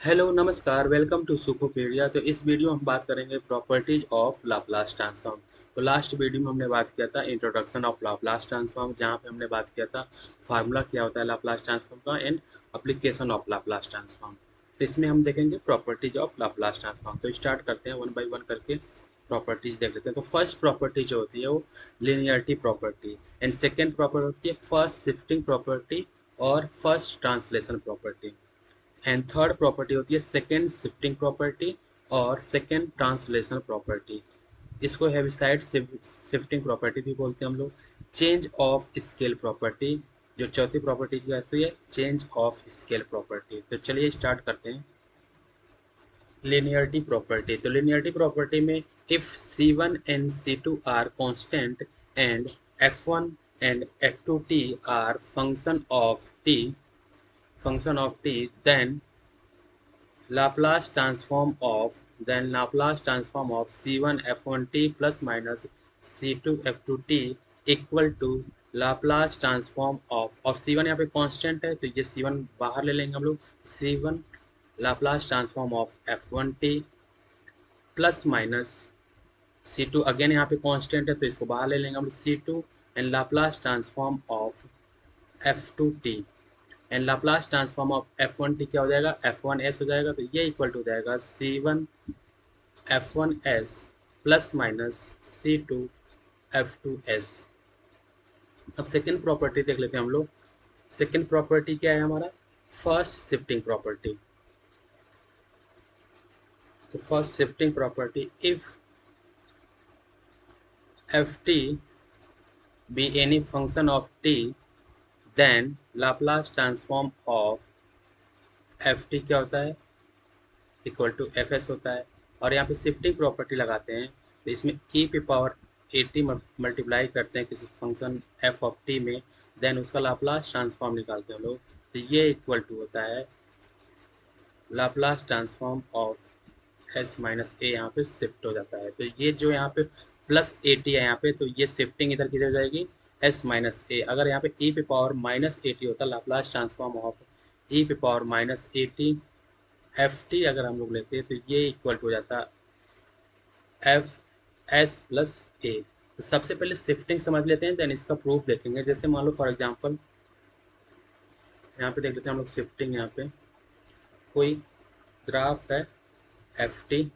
Hello नमस्कार welcome to सुखोपीडिया। तो इस वीडियो में हम बात करेंगे प्रॉपर्टीज ऑफ लाप्लास ट्रांसफॉर्म। तो लास्ट वीडियो में हमने बात किया था इंट्रोडक्शन ऑफ लाप्लास ट्रांसफॉर्म, जहाँ पे हमने बात किया था फार्मूला क्या होता है लाप्लास ट्रांसफॉर्म का and application of Laplace transform. तो इसमें हम देखेंगे प्रॉपर्टीज ऑफ लाप्लास ट्रांसफॉर्म। तो स्टार्ट करते हैं वन बाई वन करके प्रॉपर्टीज देख लेते हैं। तो फर्स्ट प्रॉपर्टी जो होती है वो linearity property and second property होती है फर्स्ट शिफ्टिंग प्रॉपर्टी और first translation property and third property होती है सेकेंड शिफ्टिंग प्रॉपर्टी और सेकेंड ट्रांसलेशन प्रॉपर्टी। इसको हेविसाइड शिफ्टिंग प्रॉपर्टी भी बोलते हैं हम लोग। चेंज ऑफ स्केल प्रॉपर्टी जो चौथी प्रॉपर्टी की कहती है चेंज ऑफ स्केल प्रॉपर्टी। तो चलिए स्टार्ट करते हैं लिनियरिटी प्रॉपर्टी। तो लिनियरिटी प्रॉपर्टी में if C1 and C2 are constant and F1 and F2t are function of t then Laplace transform of C1 F1t plus minus C2 F2t equal to Laplace transform of, और C1 यहाँ पे constant है तो ये C1 बाहर ले लेंगे हम लोग। C1 Laplace transform of F1t plus minus C2 again यहाँ पे कांस्टेंट है तो इसको बाहर ले लेंगे हम लोग C2 and Laplace transform of F2t and Laplace transform of F1t क्या हो जाएगा F1s हो जाएगा। तो ये इक्वल टू हो जाएगा C1 F1s plus minus C2 F2s। अब सेकेंड प्रॉपर्टी देख लेते हैं हम लोग। सेकेंड प्रॉपर्टी क्या है हमारा फर्स्ट शिफ्टिंग प्रॉपर्टी। तो first shifting property if Ft be any function of t then Laplace transform of Ft क्या होता है इक्वल टू Fs होता है। और यहाँ पे शिफ्टिंग प्रॉपर्टी लगाते हैं तो इसमें e पे पावर 80 मल्टीप्लाई करते हैं किसी फंक्शन f ऑफ t में, देन उसका लाप्लास ट्रांसफॉर्म निकालते हैं हम लोग। तो ये इक्वल टू होता है Laplace transform of s minus A. यहाँ पे शिफ्ट हो जाता है तो ये जो यहाँ पे प्लस 80 है यहाँ पे, तो ये शिफ्टिंग इधर किधर जाएगी s माइनस ए। अगर यहाँ पे e पे पावर माइनस 80 होता लाप्लास ट्रांसफॉर्म ऑफ e पे पावर माइनस 80 Ft अगर हम लोग लेते हैं तो ये इक्वल टू हो जाता एफ एस प्लस ए। तो सबसे पहले शिफ्टिंग समझ लेते हैं देन इसका प्रूफ देखेंगे। जैसे मान लो फॉर एग्जांपल यहाँ पे देख लेते हैं हम लोग शिफ्टिंग। यहाँ पे कोई ग्राफ है एफ टी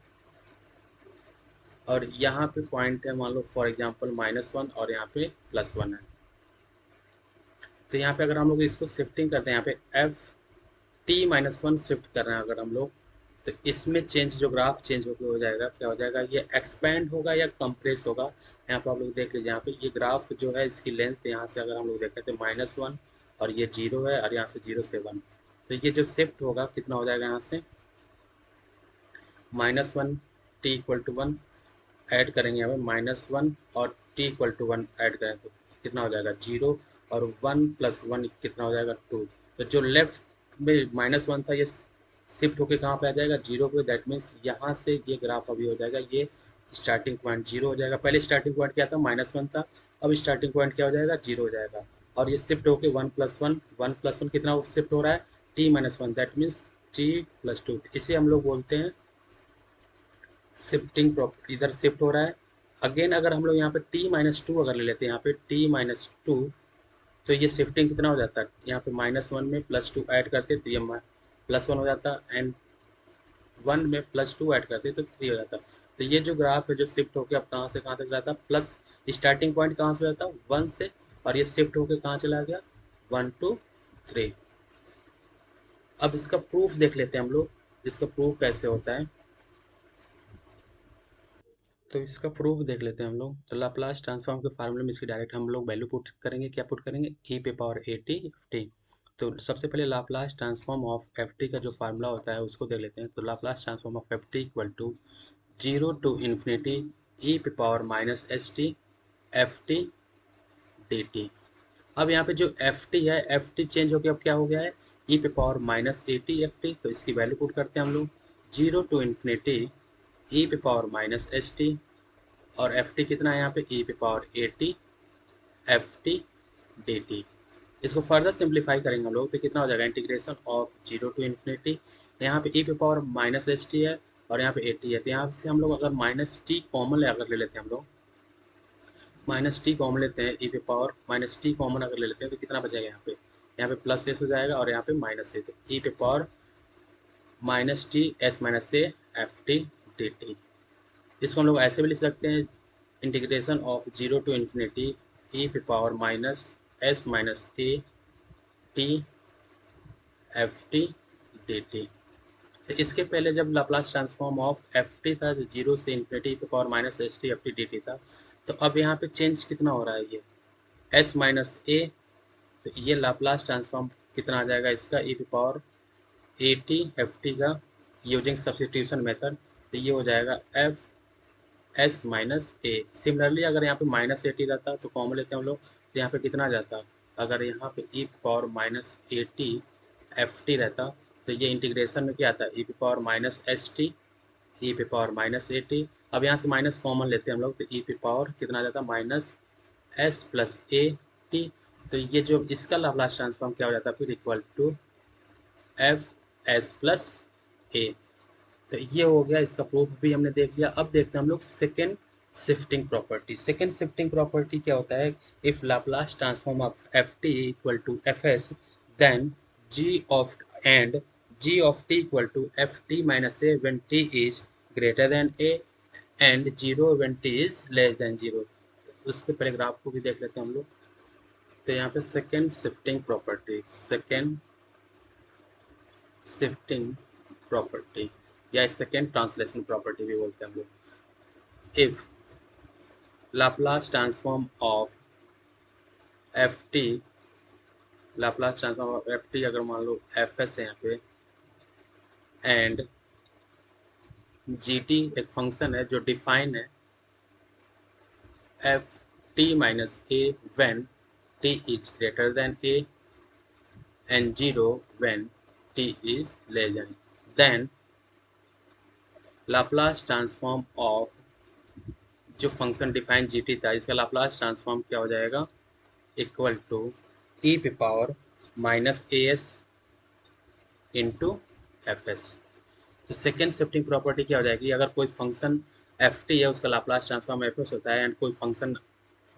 और यहाँ पे पॉइंट है मान लो फॉर एग्जांपल -1 और यहाँ पे +1 है। तो यहाँ पे अगर हम लोग इसको शिफ्टिंग करते हैं यहाँ पे एफ टी -1 शिफ्ट कर रहे हैं अगर हम लोग, तो इसमें चेंज जो ग्राफ चेंज होकर हो जाएगा क्या हो जाएगा ये एक्सपेंड होगा या कंप्रेस होगा। यहाँ पे आप लोग देख लीजिए यहाँ पे ये ग्राफ जो है इसकी लेंथ यहाँ से अगर हम लोग देखें तो -1 और ये 0 है और यहाँ से 0 से 1। तो ये जो शिफ्ट होगा कितना हो जाएगा यहाँ से -1 t इक्वल टू 1 ऐड करेंगे यहाँ पे -1 और t इक्वल टू 1 ऐड करें तो कितना हो जाएगा 0 और 1 + 1 कितना हो जाएगा 2। तो जो लेफ्ट में -1 था ये शिफ्ट होके कहाँ पे आ जाएगा 0 पे। दैट मीन्स यहाँ से ये ग्राफ अभी हो जाएगा ये स्टार्टिंग पॉइंट 0 हो जाएगा। पहले स्टार्टिंग पॉइंट क्या था -1 था, अब स्टार्टिंग पॉइंट क्या हो जाएगा 0 हो जाएगा। और ये शिफ्ट होके 1 + 1 कितना शिफ्ट हो रहा है t-1। That means t + 2। इसे हम लोग बोलते हैं शिफ्टिंग प्रॉपर्टी, इधर शिफ्ट हो रहा है। अगेन अगर हम लोग यहाँ पे t-2 अगर ले लेते हैं यहाँ पे t-2 तो ये शिफ्टिंग कितना हो जाता है यहाँ पे -1 में +2 ऐड करते तो ये +1 हो जाता एंड 1 में +2 ऐड करते तो 3 हो जाता। तो ये जो ग्राफ है जो शिफ्ट होकर अब कहाँ से कहाँ तक जाता प्लस स्टार्टिंग पॉइंट कहाँ से जाता 1 से और ये शिफ्ट होकर कहाँ चला गया 1 2 3। अब इसका प्रूफ देख लेते हैं हम लोग इसका प्रूफ कैसे होता है। तो इसका प्रूफ देख लेते हैं हम लोग। तो लाप्लास ट्रांसफॉर्म के फार्मूले में इसकी डायरेक्ट हम लोग वैल्यू पुट करेंगे। क्या पुट करेंगे e पे पावर 80 ft। तो सबसे पहले लाप्लास ट्रांसफॉर्म ऑफ ft का जो फार्मूला होता है उसको देख लेते हैं। तो Laplace transform of ft equal to 0 to infinity e पे पावर -st ft dt। अब यहाँ पे जो ft है ft चेंज होकर अब क्या हो गया है e पे पावर -80 ft। तो इसकी वैल्यू पुट करते हैं हम लोग 0 टू इन्फिनिटी e पे पावर -st और ft कितना है यहाँ पे e पे पावर 80 ft dt। इसको फर्दर सिंप्लीफाई करेंगे हम लोग तो कितना हो जाएगा इंटीग्रेशन ऑफ 0 टू इन्फिनिटी यहाँ पे e पे पावर माइनस एस टी है और यहाँ पे ए टी है, तो यहाँ से हम लोग अगर माइनस टी कॉमन अगर ले लेते हैं हम लोग, माइनस टी कॉमन लेते हैं, ई पे पावर माइनस टी कॉमन अगर ले लेते हैं तो कितना बचेगा यहाँ पे प्लस एस हो जाएगा और यहाँ पे माइनस ए, तो ई पे power minus t s minus a f T D t. इसको हम लोग ऐसे भी लिख सकते हैं, integration of zero to infinity ई पे power minus s minus A T F T D t. इसके पहले जब Laplace transform of f t था, जो जीरो से इन्फिनिटी पे power minus S T F T D t था, तो अब यहाँ पे चेंज कितना हो रहा है, ये एस माइनस ए, तो ये लाप्लास ट्रांसफॉर्म कितना आ जाएगा इसका, ई पे power A T F T का यूजिंग सब्सटीट्यूशन मेथड, तो ये हो जाएगा एफ एस माइनस ए। सिमिलरली अगर यहाँ पे माइनस ए टी रहता तो कॉमन लेते हैं हम लोग, तो यहाँ पे कितना आ जाता, अगर यहाँ पे E power minus A T F T रहता तो ये इंटीग्रेशन में क्या आता है, ई पे power minus S T E पे पावर माइनस ए टी। अब यहाँ से माइनस कॉमन लेते हैं हम लोग, तो ई पे पावर कितना आ जाता है minus S plus A T. तो ये जो इसका लाप्लास ट्रांसफॉर्म क्या हो जाता है फिर, equal to F S plus A. तो ये हो गया, इसका प्रूफ भी हमने देख लिया। अब देखते हैं हम लोग second shifting property. Second shifting property क्या होता है, if Laplace transform of f t equal to F s then g of and g of t equal to f T minus a when t is greater than a and zero when t is less than zero. उसके paragraph को भी देख लेते हैं हम लोग। तो यहाँ पे second shifting property, second shifting property या सेकेंड ट्रांसलेशन प्रॉपर्टी भी बोलते हैं हम लोग। If Laplace transform of f t, Laplace transform of f t अगर मान लो एफ एस है यहाँ पे, एंड जी टी एक फंक्शन है जो डिफाइन है f T minus a when t is greater than a and zero when t is less than, then Laplace transform of जो फंक्शन डिफाइन जी टी था इसका लाप्लास ट्रांसफॉर्म क्या हो जाएगा, इक्वल टू ई पे पावर माइनस ए S into F s. तो second shifting property क्या हो जाएगी, अगर कोई फंक्शन एफ टी है उसका लाप्लास ट्रांसफॉर्म एफ एस होता है, एंड कोई फंक्शन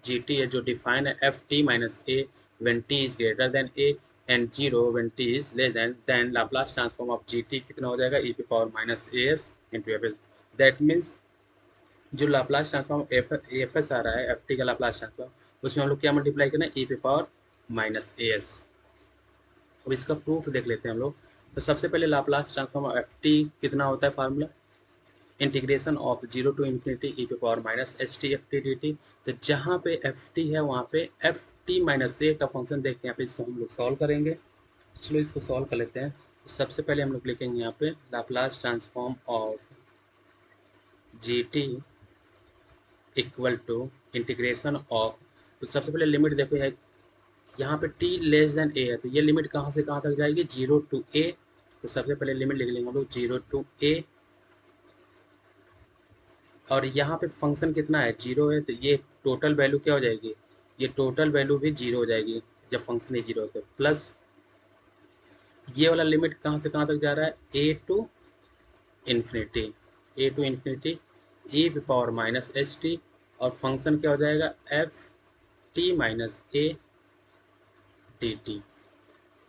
जी टी है जो डिफाइन है f T minus a when t is greater than a and zero when t is less then Laplace transform of g T कितना हो जाएगा, e पे power minus A S into F S. That means जो Laplace transform F S आ रहा है, f T का Laplace transform, उसमें हम लोग क्या मल्टीप्लाई करना है, ई पे पावर माइनस ए एस। अब इसका प्रूफ देख लेते हैं हम लोग। तो सबसे पहले लाप्लास ट्रांसफॉर्म एफ टी कितना होता है, formula integration of zero to infinity ई पे power minus S T F T D T. तो जहाँ पे एफ टी है वहाँ पे एफ टी माइनस ए का फंक्शन देख के यहाँ पे इसको हम लोग सॉल्व करेंगे। चलो इसको सॉल्व कर लेते हैं। तो सबसे पहले हम लोग लिखेंगे यहाँ पे Laplace transform of g t equal to integration of, तो सबसे पहले लिमिट देखो है यहाँ पे t लेस देन ए है, तो ये लिमिट कहाँ से कहाँ तक जाएगी, जीरो टू ए। तो सबसे पहले लिमिट लिख लेंगे हम लोग जीरो टू ए, और यहाँ पे फंक्शन कितना है, जीरो है, तो ये टोटल वैल्यू क्या हो जाएगी, ये टोटल वैल्यू भी जीरो हो जाएगी जब फंक्शन ही जीरो होता है, प्लस ये वाला लिमिट कहाँ से कहाँ तक जा रहा है, A to infinity, A to infinity ई पे पावर माइनस एस टी, और फंक्शन क्या हो जाएगा F T minus A D T.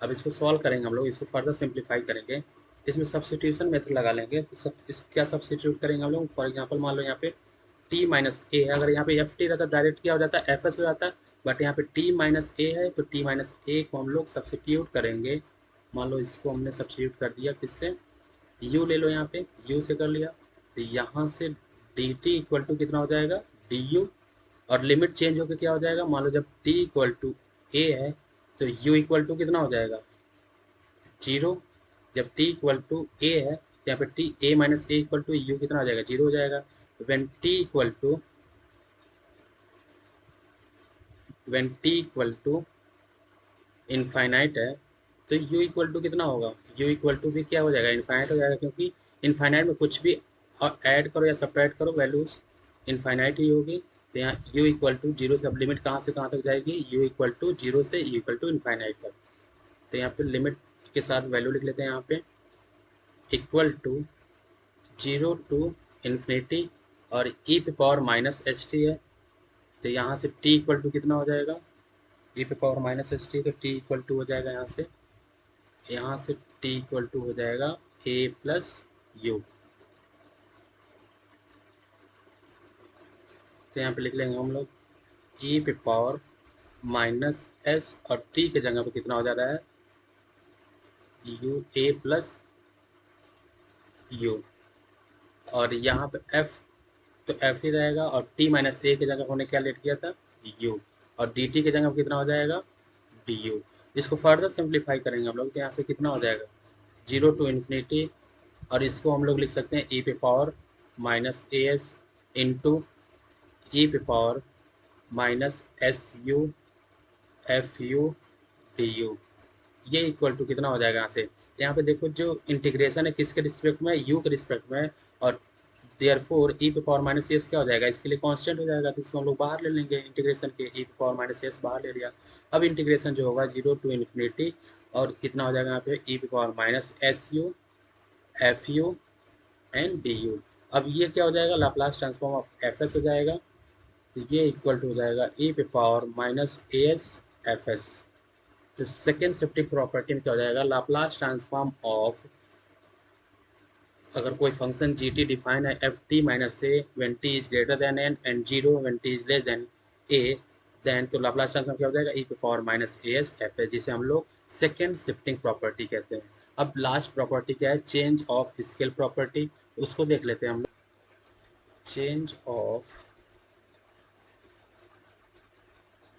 अब इसको सॉल्व करेंगे हम लोग, इसको फर्दर सिंप्लीफाई करेंगे, इसमें सब्सटीट्यूशन मेथड लगा लेंगे। तो क्या सब्सटीट्यूट करेंगे हम लोग, फॉर एग्जांपल मान लो यहाँ पे t माइनस ए है, अगर यहाँ पे एफ टी रहता डायरेक्ट क्या हो जाता है एफ एस हो जाता है, बट यहाँ पे t माइनस ए है तो t माइनस ए को हम लोग सब्सटीट्यूट करेंगे। मान लो इसको हमने सब्सटीट्यूट कर दिया किससे, u ले लो, यहाँ पे u से कर लिया, तो यहाँ से डी टी इक्वल टू कितना हो जाएगा डी यू, और लिमिट चेंज होकर क्या हो जाएगा, मान लो जब t इक्वल टू ए है तो u इक्वल टू कितना हो जाएगा जीरो, जब t इक्वल टू ए है तो यहाँ पे t a minus a equal to u कितना हो जाएगा जीरो हो जाएगा। When t equal to infinite है तो u इक्वल टू कितना होगा, u इक्वल टू भी क्या हो जाएगा इनफाइनाइट हो जाएगा, क्योंकि इनफाइनाइट में कुछ भी ऐड करो या सब्ट्रैक्ट करो वैल्यूज इनफाइनाइट ही होगी। तो यहाँ u इक्वल टू जीरो से, अब लिमिट कहाँ से कहाँ तक जाएगी, u इक्वल टू जीरो से u इक्वल टू इनफाइनाइट तक। तो यहाँ पे लिमिट के साथ वैल्यू लिख लेते हैं यहाँ पे, इक्वल टू 0 टू इन्फिनिटी और ई पे पावर माइनस एस टी है, तो यहाँ से टी इक्वल टू कितना हो जाएगा, ई पे पावर माइनस एस टी, तो टी इक्वल टू हो जाएगा यहाँ से टी इक्वल टू हो जाएगा ए प्लस यू। तो यहाँ पे लिख लेंगे हम लोग ई पे पावर माइनस एस और टी के जगह पे कितना हो जा रहा है यू ए प्लस यू, और यहाँ पे एफ तो एफ ही रहेगा, और टी माइनस ए की जगह हमने क्या लेट किया था यू, और डी टी की जगह पे कितना हो जाएगा डी यू। इसको फर्दर सिंप्लीफाई करेंगे हम लोग, तो यहाँ से कितना हो जाएगा 0 टू इन्फिनिटी, और इसको हम लोग लिख सकते हैं ई पे पावर माइनस ए एस इंटू ई पे power minus S U F U D U. ये इक्वल टू कितना हो जाएगा यहाँ से, यहाँ पे देखो जो इंटीग्रेशन है किसके रिस्पेक्ट में, यू के रिस्पेक्ट में, और देयरफॉर ई पे पावर माइनस एस क्या हो जाएगा, इसके लिए कांस्टेंट हो जाएगा, तो इसको हम लोग बाहर ले लेंगे इंटीग्रेशन के, ई पे पावर माइनस एस बाहर ले लिया। अब इंटीग्रेशन जो होगा 0 टू इन्फिनिटी, और कितना हो जाएगा यहाँ पे ई पे power minus S U F you and D you. अब ये क्या हो जाएगा Laplace transform of F S हो जाएगा, तो ये इक्वल टू हो जाएगा ई पे पावर माइनस ए एस एफ एस। तो सेकेंड शिफ्टिंग प्रॉपर्टी में क्या हो जाएगा लाप्लास ट्रांसफॉर्म ऑफ, अगर कोई फंक्शन जी टी डिफाइन है f T minus a when t is greater than n and zero when t is less than a, then तो Laplace transform क्या हो जाएगा ई पे पावर माइनस ए s f s, जिसे हम लोग second shifting property कहते हैं। अब लास्ट प्रॉपर्टी क्या है चेंज ऑफ स्केल प्रॉपर्टी, उसको देख लेते हैं हम लोग। Change of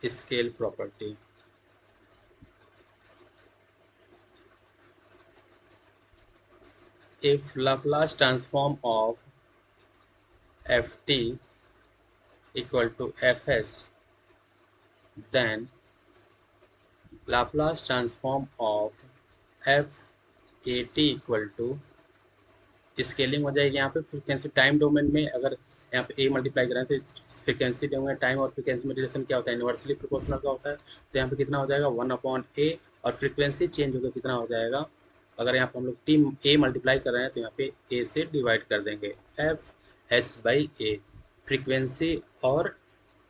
scale property, if Laplace transform of ft equal to fs, then Laplace transform of fat equal to scaling हो जाएगी यहाँ पे फ्रीक्वेंसी टाइम डोमेन में, अगर यहाँ पे ए मल्टीप्लाई करें तो फ्रीक्वेंसी डोमेन टाइम और फ्रीक्वेंसी में रिलेशन क्या होता है इनवर्सली प्रोपोर्शनल का होता है, तो यहाँ पे कितना हो जाएगा 1/a, और फ्रीक्वेंसी चेंज होकर कितना हो जाएगा, अगर यहाँ पे हम लोग टी ए मल्टीप्लाई कर रहे हैं तो यहाँ पे ए से डिवाइड कर देंगे F S by A. Frequency और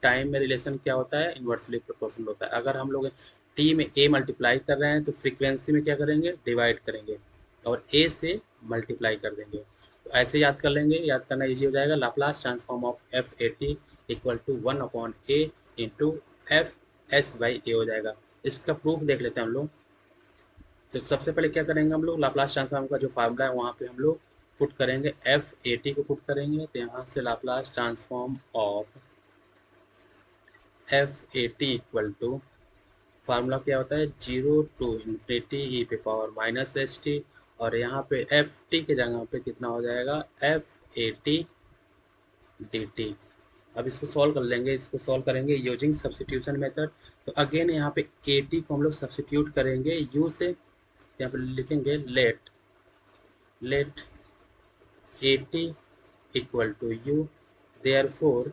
टाइम में रिलेशन क्या होता है इन्वर्सली प्रोपोर्शनल होता है, अगर हम लोग टी में ए मल्टीप्लाई कर रहे हैं तो फ्रीक्वेंसी में क्या करेंगे डिवाइड करेंगे और ए से मल्टीप्लाई कर देंगे। तो ऐसे याद कर लेंगे, याद करना इजी हो जाएगा। Laplace transform of F A T equal to 1/a into F S by A हो जाएगा। इसका प्रूफ देख लेते हैं हम लोग। तो सबसे पहले क्या करेंगे हम लोग लाप्लास ट्रांसफॉर्म का जो फार्मूला है वहाँ पे हम लोग पुट करेंगे एफ ए टी को पुट करेंगे, तो यहाँ से Laplace transform of F A T equal to formula क्या होता है 0 टू इन्फिनिटी ई पे पावर माइनस एस टी, और यहाँ पे एफ टी के जगह पे कितना हो जाएगा F A T D T. अब इसको सॉल्व कर लेंगे, इसको सॉल्व करेंगे यूजिंग सब्सटीट्यूशन मेथड। तो अगेन यहाँ पे ए टी को हम लोग सब्सटीट्यूट करेंगे यू से, यहाँ पे लिखेंगे let a T equal to u, therefore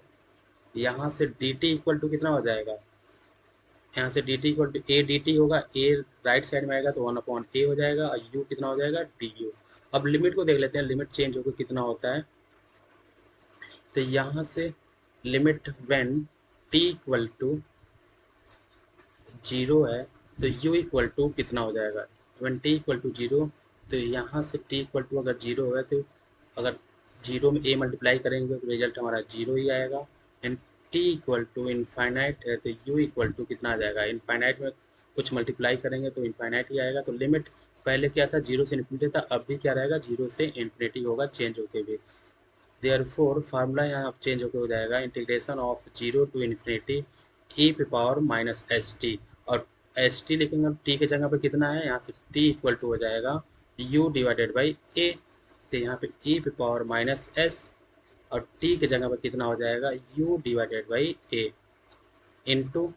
यहाँ से डी टी इक्वल टू कितना हो जाएगा, यहाँ से d t equal to a D t होगा, ए राइट साइड में आएगा तो 1/a हो जाएगा, और यू कितना हो जाएगा डी यू। अब लिमिट को देख लेते हैं, लिमिट चेंज होकर कितना होता है, तो यहाँ से limit when t equal to 0 है तो u इक्वल टू कितना हो जाएगा, व्हेन टी इक्वल टू 0, तो यहाँ से टी इक्वल टू अगर 0 है तो अगर 0 में a मल्टीप्लाई करेंगे तो रिजल्ट हमारा 0 ही आएगा, and t equal to infinite है तो u इक्वल टू कितना आ जाएगा, इनफाइनाइट में कुछ मल्टीप्लाई करेंगे तो इनफाइनाइट ही आएगा। तो लिमिट पहले क्या था 0 से इन्फिनिटी था, अब भी क्या रहेगा 0 से इन्फिनिटी होगा चेंज होके भी। देयरफॉर फार्मूला यहाँ चेंज होकर हो जाएगा इंटीग्रेशन ऑफ 0 टू इन्फिनिटी ई पे पावर माइनस एस टी, और एस टी लिखेंगे अब टी के जगह पे कितना है, यहाँ से टी इक्वल टू हो जाएगा यू डिवाइडेड बाई ए, तो यहाँ पे ई पे पावर माइनस एस और टी के जगह पे कितना हो जाएगा you divided by A into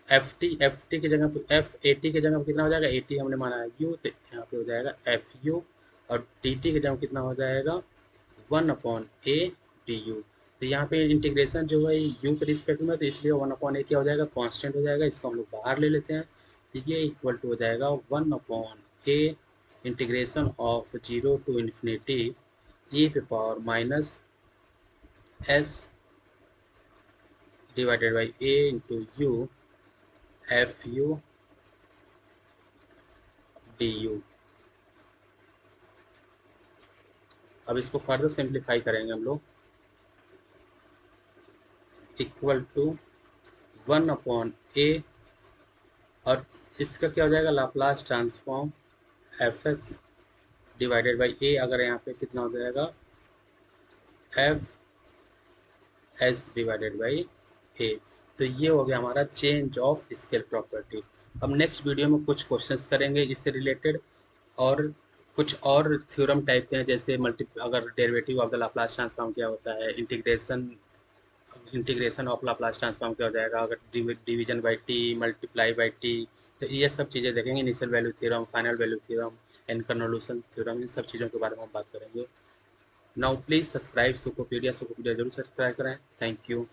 F T के जगह पे एफ ए टी के जगह पे कितना हो जाएगा, ए टी हमने माना है यू, तो यहाँ पे हो जाएगा एफ यू, और डी टी के जगह कितना हो जाएगा 1/a डी यू। तो यहाँ पे इंटीग्रेशन जो है यू के रिस्पेक्ट में, तो इसलिए 1/a क्या हो जाएगा कांस्टेंट हो जाएगा, इसको हम लोग बाहर ले लेते हैं, तो ये इक्वल टू हो जाएगा 1/a integration of 0 to infinity e to power minus s divided by a into u fu du। अब इसको फर्दर सिंप्लीफाई करेंगे हम लोग, इक्वल टू 1/a, और इसका क्या हो जाएगा, Laplace transform F S divided by A, अगर यहाँ पे कितना हो जाएगा, F S divided by A. तो ये हो गया हमारा चेंज ऑफ स्केल प्रॉपर्टी। अब नेक्स्ट वीडियो में कुछ क्वेश्चंस करेंगे इससे रिलेटेड, और कुछ और थ्योरम टाइप के हैं, जैसे अगर derivative of the Laplace transform क्या होता है, इंटीग्रेशन ऑफ लाप्लास ट्रांसफॉर्म क्या हो जाएगा अगर division by T multiply by T. तो ये सब चीज़ें देखेंगे, initial value theorem, final value theorem and convolution theorem, इन सब चीज़ों के बारे में हम बात करेंगे। Now please subscribe Sukopedia, Sukopedia जरूर सब्सक्राइब करें। Thank you.